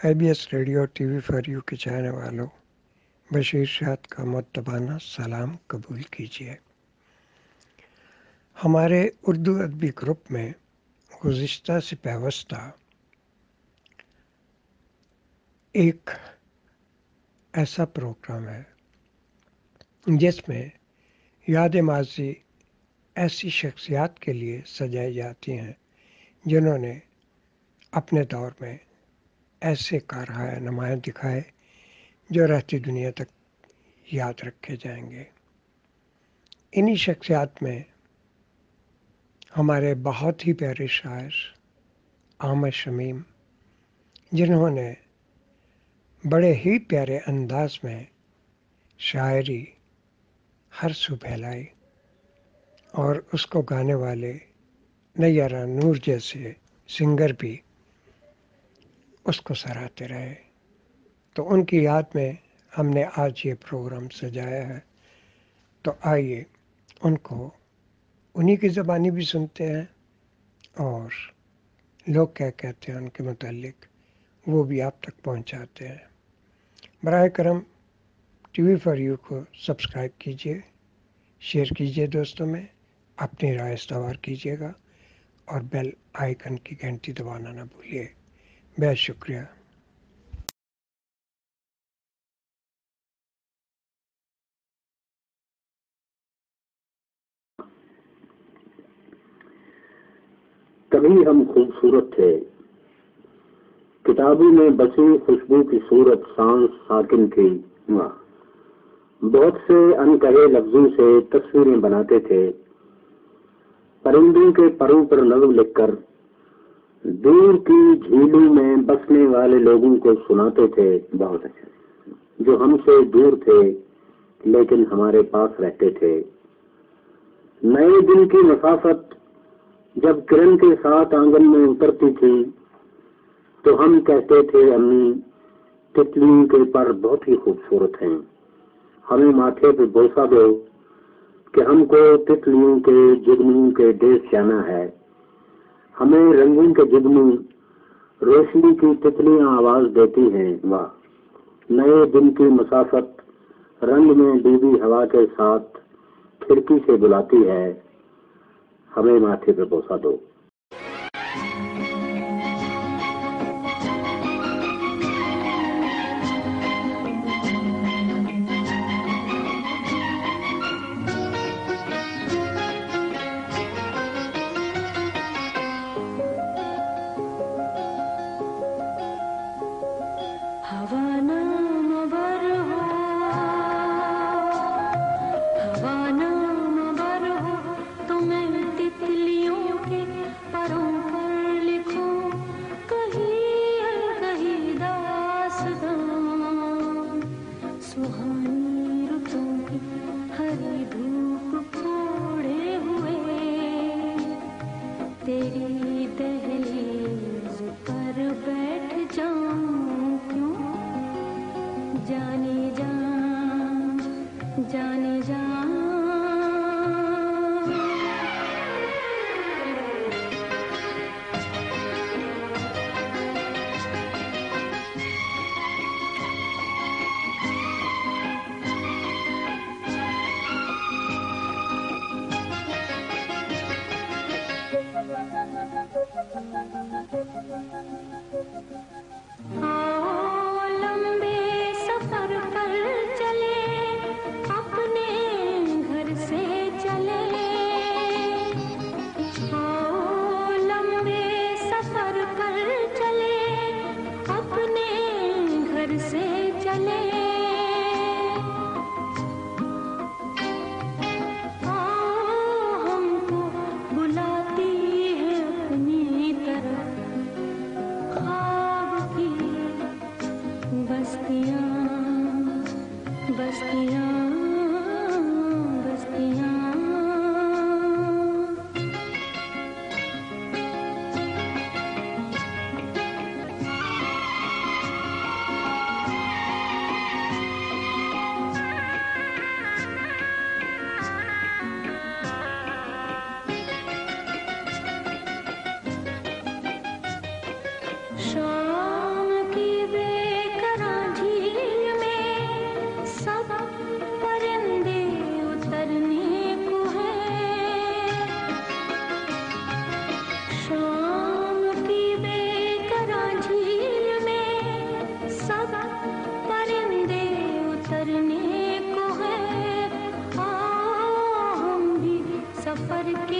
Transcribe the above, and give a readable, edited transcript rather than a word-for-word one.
IBS radio TV for you के चाहने वालों, बशीर शाद का मुत्तबाना सलाम कबूल कीजिए। हमारे उर्दू अदबी ग्रुप में गुज़िश्ता से पेवस्ता एक ऐसा प्रोग्राम है जिसमें याद माज़ी ऐसी शख्सियात के लिए सजाई जाती हैं जिन्होंने अपने दौर में ऐसे कारनामे दिखाए जो रहती दुनिया तक याद रखे जाएंगे। इन्हीं शख्सियात में हमारे बहुत ही प्यारे शायर अहमद शमीम, जिन्होंने बड़े ही प्यारे अंदाज में शायरी हर सू फैलाई और उसको गाने वाले नैयारा नूर जैसे सिंगर भी उसको सराहते रहे। तो उनकी याद में हमने आज ये प्रोग्राम सजाया है। तो आइए उनको उन्हीं की ज़बानी भी सुनते हैं और लोग क्या कहते हैं उनके मुतालिक वो भी आप तक पहुंचाते हैं। बराए करम टीवी फॉर यू को सब्सक्राइब कीजिए, शेयर कीजिए दोस्तों में, अपनी राय इस्तवार कीजिएगा और बेल आइकन की घंटी दबाना ना भूलिए। बेहद शुक्रिया। कभी हम खूबसूरत थे, किताबों में बसी खुशबू की सूरत सांस साकिन थी। बहुत से अनकहे लफ्जों से तस्वीरें बनाते थे, परिंदों के परों पर नज़्म लिखकर दूर की झीलों में बसने वाले लोगों को सुनाते थे। बहुत अच्छा, जो हमसे दूर थे लेकिन हमारे पास रहते थे। नए दिन की मसाफत जब किरण के साथ आंगन में उतरती थी तो हम कहते थे, अम्मी तितलियों के पर बहुत ही खूबसूरत हैं, हमें माथे पे बोसा दो कि हमको तितलियों के जुगनू के देश जाना है। हमें रंगों के जुगनू रोशनी की तितलियां आवाज देती हैं। वाह, नए दिन की मसाफत रंग में डूबी हवा के साथ खिड़की से बुलाती है, हमें माथे पे बोसा दो। लंबे सफर पर चले अपने करके